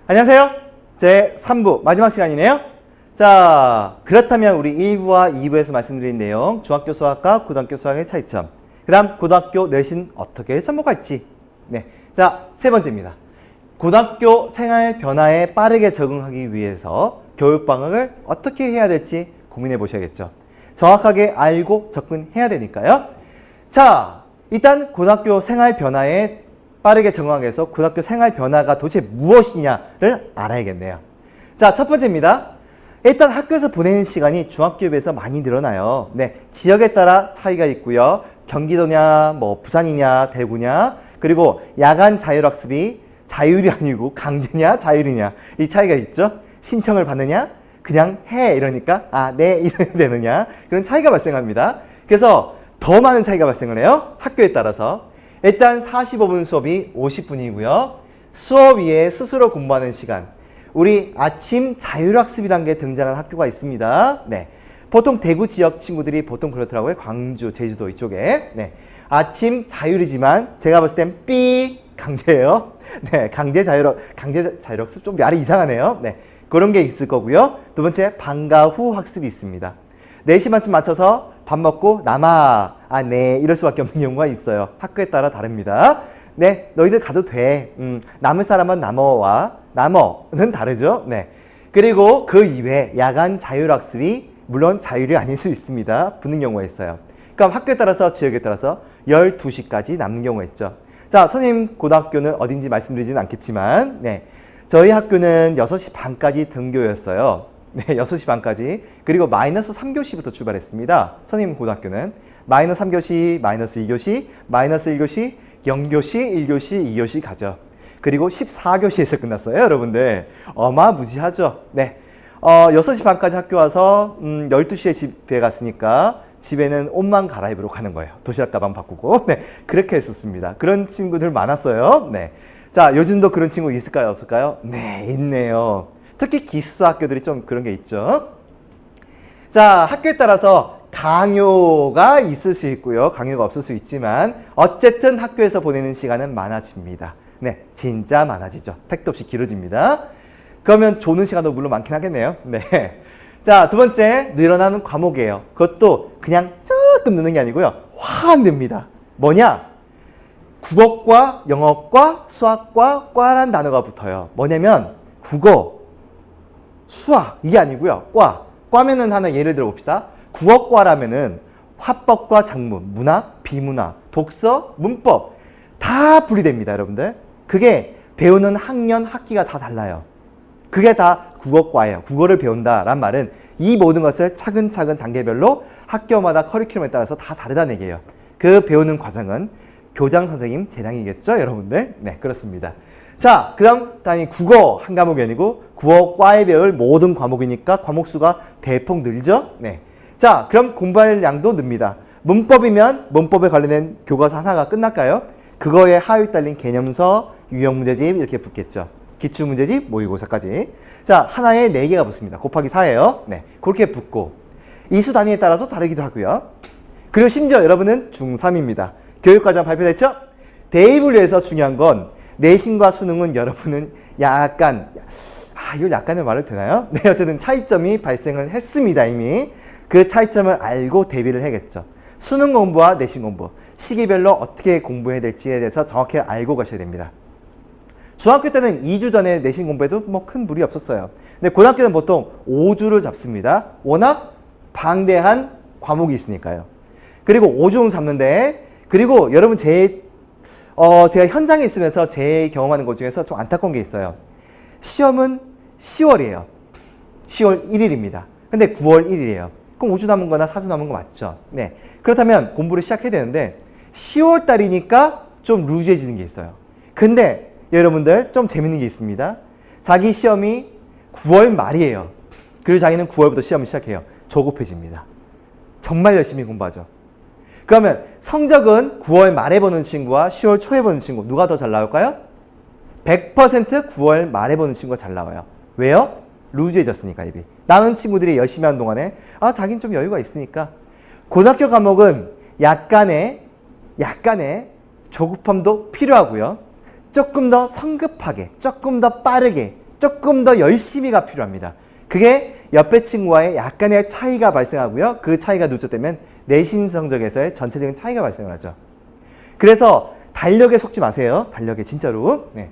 안녕하세요. 제 3부 마지막 시간이네요. 자, 그렇다면 우리 1부와 2부에서 말씀드린 내용, 중학교 수학과 고등학교 수학의 차이점, 그 다음 고등학교 내신 어떻게 접목할지. 네, 자, 세 번째입니다. 고등학교 생활 변화에 빠르게 적응하기 위해서 교육방학을 어떻게 해야 될지 고민해 보셔야겠죠. 정확하게 알고 접근해야 되니까요. 자, 일단 고등학교 생활 변화에 빠르게 적응하기 위해서 고등학교 생활 변화가 도대체 무엇이냐를 알아야겠네요. 자, 첫 번째입니다. 일단 학교에서 보내는 시간이 중학교에 비해서 많이 늘어나요. 네, 지역에 따라 차이가 있고요. 경기도냐, 뭐 부산이냐, 대구냐, 그리고 야간 자율학습이 자율이 아니고 강제냐, 자율이냐 이 차이가 있죠. 신청을 받느냐, 그냥 해 이러니까 네 이래야 되느냐 그런 차이가 발생합니다. 그래서 더 많은 차이가 발생을 해요. 학교에 따라서. 일단 45분 수업이 50분이고요. 수업 위에 스스로 공부하는 시간. 우리 아침 자율학습이라는 게 등장한 학교가 있습니다. 네. 보통 대구 지역 친구들이 보통 그렇더라고요. 광주, 제주도 이쪽에. 네. 아침 자율이지만 제가 봤을 땐 삐 강제예요. 네. 강제 자율학습 좀 말이 이상하네요. 네. 그런 게 있을 거고요. 두 번째, 방과 후 학습이 있습니다. 4시 반쯤 맞춰서 밥 먹고 네 이럴 수밖에 없는 경우가 있어요. 학교에 따라 다릅니다. 네, 너희들 가도 돼. 남을 사람은 남어는 다르죠. 네. 그리고 그 이외에 야간 자율학습이 물론 자율이 아닐 수 있습니다. 붙는 경우가 있어요. 그럼 학교에 따라서 지역에 따라서 12시까지 남는 경우가 있죠. 자, 선생님 고등학교는 어딘지 말씀드리지는 않겠지만 네, 저희 학교는 6시 반까지 등교였어요. 네, 6시 반까지. 그리고 마이너스 3교시부터 출발했습니다. 선생님 고등학교는 마이너스 3교시, 마이너스 2교시, 마이너스 1교시, 0교시, 1교시, 2교시 가죠. 그리고 14교시에서 끝났어요, 여러분들. 어마무지하죠. 네. 6시 반까지 학교 와서 12시에 집에 갔으니까 집에는 옷만 갈아입으러 가는 거예요. 도시락 가방 바꾸고. 네, 그렇게 했었습니다. 그런 친구들 많았어요. 네. 자, 요즘도 그런 친구 있을까요, 없을까요? 네, 있네요. 특히 기숙사 학교들이 좀 그런 게 있죠. 자, 학교에 따라서 강요가 있을 수 있고요. 강요가 없을 수 있지만 어쨌든 학교에서 보내는 시간은 많아집니다. 네, 진짜 많아지죠. 택도 없이 길어집니다. 그러면 조는 시간도 물론 많긴 하겠네요. 네. 자, 두 번째, 늘어나는 과목이에요. 그것도 그냥 조금 느는 게 아니고요. 확 늡니다. 뭐냐? 국어과 영어과 수학과 과란 단어가 붙어요. 뭐냐면 국어, 수학 이게 아니고요. 과면은 하나 예를 들어 봅시다. 국어과라면은 화법과 작문, 문학, 비문학, 독서, 문법 다 분리됩니다, 여러분들. 그게 배우는 학년, 학기가 다 달라요. 그게 다 국어과예요. 국어를 배운다란 말은 이 모든 것을 차근차근 단계별로 학교마다 커리큘럼에 따라서 다 다르다는 얘기예요. 그 배우는 과정은 교장 선생님 재량이겠죠, 여러분들? 네, 그렇습니다. 자, 그럼 단위 국어 한 과목이 아니고 국어과에 배울 모든 과목이니까 과목 수가 대폭 늘죠? 네. 자, 그럼 공부할 양도 늡니다. 문법이면 문법에 관련된 교과서 하나가 끝날까요? 그거에 하위 딸린 개념서, 유형문제집 이렇게 붙겠죠. 기출문제집, 모의고사까지. 자, 하나에 4개가 붙습니다. 곱하기 4예요. 네, 그렇게 붙고 이수 단위에 따라서 다르기도 하고요. 그리고 심지어 여러분은 중3입니다. 교육과정 발표됐죠? 대입을 위해서 중요한 건 내신과 수능은 여러분은 약간 이걸 약간을 말해도 되나요? 네, 어쨌든 차이점이 발생을 했습니다. 이미 그 차이점을 알고 대비를 해야겠죠. 수능 공부와 내신 공부 시기별로 어떻게 공부해야 될지에 대해서 정확히 알고 가셔야 됩니다. 중학교 때는 2주 전에 내신 공부해도 뭐 큰 무리 없었어요. 근데 고등학교는 보통 5주를 잡습니다. 워낙 방대한 과목이 있으니까요. 그리고 5주 잡는데, 그리고 여러분 제가 현장에 있으면서 제 경험하는 것 중에서 좀 안타까운 게 있어요. 시험은 10월이에요. 10월 1일입니다. 근데 9월 1일이에요. 그럼 5주 남은 거나 4주 남은 거 맞죠? 네. 그렇다면 공부를 시작해야 되는데 10월 달이니까 좀 루즈해지는 게 있어요. 근데 여러분들 좀 재밌는 게 있습니다. 자기 시험이 9월 말이에요. 그리고 자기는 9월부터 시험을 시작해요. 조급해집니다. 정말 열심히 공부하죠. 그러면 성적은 9월 말에 보는 친구와 10월 초에 보는 친구 누가 더 잘 나올까요? 100% 9월 말에 보는 친구가 잘 나와요. 왜요? 루즈해졌으니까 입이. 나는 친구들이 열심히 하는 동안에 자긴 좀 여유가 있으니까. 고등학교 과목은 약간의 조급함도 필요하고요. 조금 더 성급하게, 조금 더 빠르게, 조금 더 열심히가 필요합니다. 그게 옆에 친구와의 약간의 차이가 발생하고요. 그 차이가 누적되면 내신 성적에서의 전체적인 차이가 발생을 하죠. 그래서 달력에 속지 마세요. 달력에 진짜로. 네.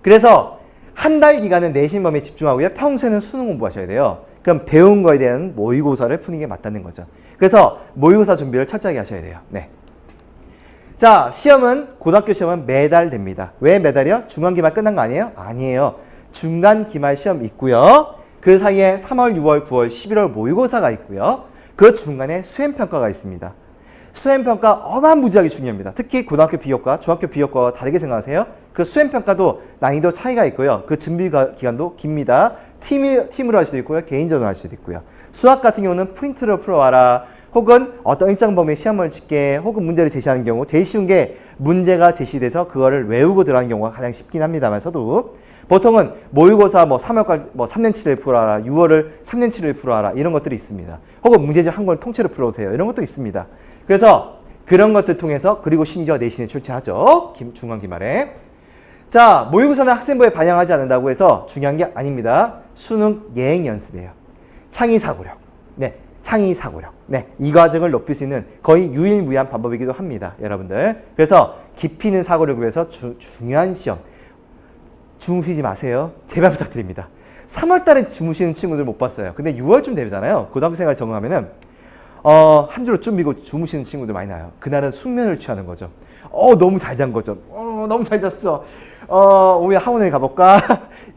그래서 한 달 기간은 내신 범위에 집중하고요. 평소에는 수능 공부하셔야 돼요. 그럼 배운 거에 대한 모의고사를 푸는 게 맞다는 거죠. 그래서 모의고사 준비를 철저하게 하셔야 돼요. 네. 자, 시험은 고등학교 시험은 매달 됩니다. 왜 매달이요? 중간기말 끝난 거 아니에요? 아니에요. 중간기말 시험 있고요. 그 사이에 3월, 6월, 9월, 11월 모의고사가 있고요. 그 중간에 수행평가가 있습니다. 수행평가 어마무지하게 중요합니다. 특히 고등학교 비교과, 중학교 비교과와 다르게 생각하세요. 그 수행평가도 난이도 차이가 있고요. 그 준비 기간도 깁니다. 팀으로 할 수도 있고요. 개인전으로 할 수도 있고요. 수학 같은 경우는 프린트로 풀어와라. 혹은 어떤 일정 범위의 시험을 짓게 혹은 문제를 제시하는 경우 제일 쉬운 게 문제가 제시돼서 그거를 외우고 들어가는 경우가 가장 쉽긴 합니다만서도 보통은 모의고사 3월까지 3년치를 풀어라, 6월을 3년치를 풀어라 이런 것들이 있습니다. 혹은 문제집 한 권을 통째로 풀어오세요. 이런 것도 있습니다. 그래서 그런 것들 통해서 그리고 심지어 내신에 출제하죠. 중간기말에. 자, 모의고사는 학생부에 반영하지 않는다고 해서 중요한 게 아닙니다. 수능 예행 연습이에요. 창의사고력. 네, 창의사고력. 네, 이 과정을 높일 수 있는 거의 유일무이한 방법이기도 합니다. 여러분들. 그래서 깊이 있는 사고력을 위해서 중요한 시험. 주무시지 마세요. 제발 부탁드립니다. 3월 달에 주무시는 친구들 못 봤어요. 근데 6월쯤 되잖아요. 고등학교 생활 적응하면은 한 주로 쭉 미고 주무시는 친구들 많이 나요. 그날은 숙면을 취하는 거죠. 너무 잘 잔 거죠. 너무 잘 잤어. 오늘 학원을 가볼까?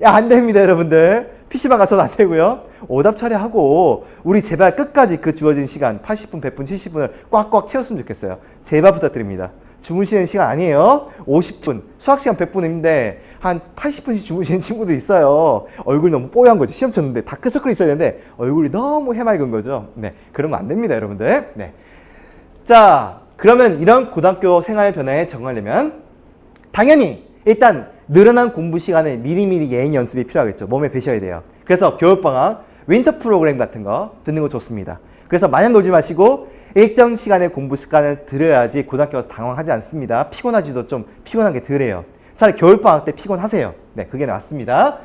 야, 안 됩니다, 여러분들. PC방 가서는 안 되고요. 오답 처리하고 우리 제발 끝까지 그 주어진 시간 80분, 100분, 70분을 꽉꽉 채웠으면 좋겠어요. 제발 부탁드립니다. 주무시는 시간 아니에요. 50분, 수학 시간 100분인데 한 80분씩 주무시는 친구도 있어요. 얼굴 너무 뽀얀 거죠. 시험 쳤는데 다크서클이 있어야 되는데 얼굴이 너무 해맑은 거죠. 네, 그런 거 안 됩니다, 여러분들. 네. 자, 그러면 이런 고등학교 생활 변화에 적응하려면 당연히 일단 늘어난 공부 시간을 미리미리 예행 연습이 필요하겠죠. 몸에 배셔야 돼요. 그래서 겨울방학, 윈터 프로그램 같은 거 듣는 거 좋습니다. 그래서 마냥 놀지 마시고 일정 시간의 공부 습관을 들여야지 고등학교 가서 당황하지 않습니다. 피곤하지도 좀 피곤한 게 덜해요. 차라리 겨울방학 때 피곤하세요. 네, 그게 낫습니다.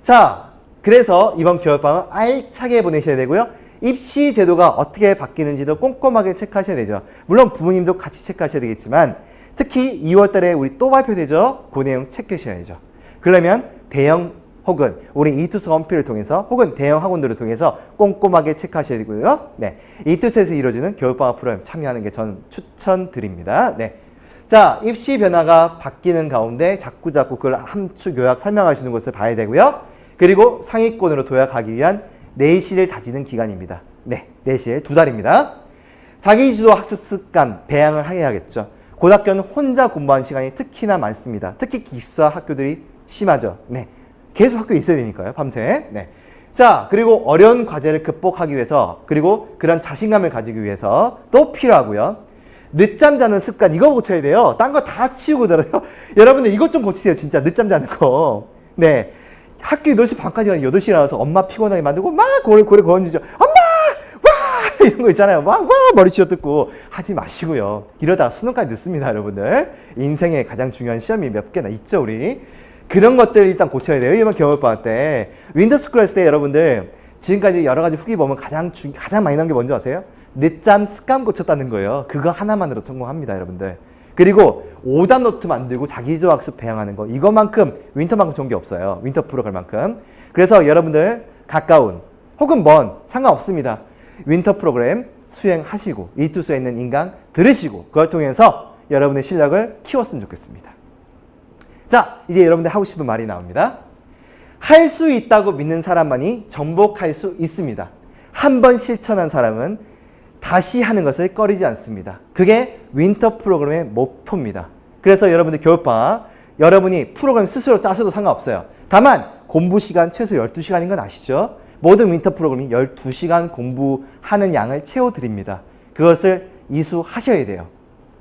자, 그래서 이번 겨울방학 알차게 보내셔야 되고요. 입시 제도가 어떻게 바뀌는지도 꼼꼼하게 체크하셔야 되죠. 물론 부모님도 같이 체크하셔야 되겠지만 특히 2월 달에 우리 또 발표되죠. 그 내용 체크하셔야죠. 그러면 대형 혹은 우리 이투스 홈피를 통해서 혹은 대형 학원들을 통해서 꼼꼼하게 체크하셔야 되고요. 네, 이투스에서 이루어지는 겨울방학 프로그램 참여하는 게 저는 추천드립니다. 네. 자, 입시 변화가 바뀌는 가운데 자꾸자꾸 그걸 함축 요약 설명하시는 것을 봐야 되고요. 그리고 상위권으로 도약하기 위한 내실을 다지는 기간입니다. 네, 내실 2달입니다. 자기주도 학습 습관 배양을 해야겠죠. 고등학교는 혼자 공부하는 시간이 특히나 많습니다. 특히 기숙사 학교들이 심하죠. 네, 계속 학교에 있어야 되니까요. 밤새. 네. 자, 그리고 어려운 과제를 극복하기 위해서 그리고 그런 자신감을 가지기 위해서 또 필요하고요. 늦잠 자는 습관 이거 고쳐야 돼요. 딴 거 다 치우고 들어요. 여러분들 이것 좀 고치세요. 진짜 늦잠 자는 거. 네, 학교 8시 반까지 가는 8시에 나와서 엄마 피곤하게 만들고 막 고래 건지죠. 엄마! 와! 이런 거 있잖아요. 막 와! 머리 쥐어뜯고 하지 마시고요. 이러다가 수능까지 늦습니다, 여러분들. 인생의 가장 중요한 시험이 몇 개나 있죠, 우리. 그런 것들 일단 고쳐야 돼요. 이번 겨울방학 때. 윈터스쿨 했을 때 여러분들 지금까지 여러 가지 후기 보면 가장 많이 나온 게 뭔지 아세요? 늦잠 습관 고쳤다는 거예요. 그거 하나만으로 성공합니다, 여러분들. 그리고 오답 노트 만들고 자기주도 학습 배양하는 거 이것만큼 윈터만큼 좋은 게 없어요. 윈터 프로그램만큼. 그래서 여러분들 가까운 혹은 먼 상관없습니다. 윈터 프로그램 수행하시고 이투스에 있는 인강 들으시고 그걸 통해서 여러분의 실력을 키웠으면 좋겠습니다. 자, 이제 여러분들 하고 싶은 말이 나옵니다. 할 수 있다고 믿는 사람만이 정복할 수 있습니다. 한 번 실천한 사람은 다시 하는 것을 꺼리지 않습니다. 그게 윈터 프로그램의 모토입니다. 그래서 여러분들 겨울방학 여러분이 프로그램 스스로 짜셔도 상관없어요. 다만 공부 시간 최소 12시간인 건 아시죠? 모든 윈터 프로그램이 12시간 공부하는 양을 채워드립니다. 그것을 이수하셔야 돼요.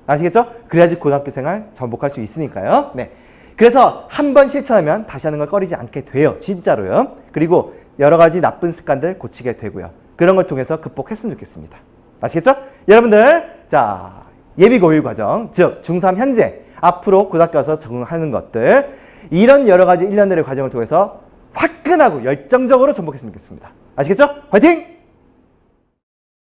아시겠죠? 그래야지 고등학교 생활 전복할 수 있으니까요. 네. 그래서 한 번 실천하면 다시 하는 걸 꺼리지 않게 돼요. 진짜로요. 그리고 여러 가지 나쁜 습관들 고치게 되고요. 그런 걸 통해서 극복했으면 좋겠습니다. 아시겠죠? 여러분들, 자, 예비 고일 과정, 즉 중3 현재 앞으로 고등학교 와서 적응하는 것들, 이런 여러 가지 1년들의 과정을 통해서 화끈하고 열정적으로 전복했으면 좋겠습니다. 아시겠죠? 화이팅!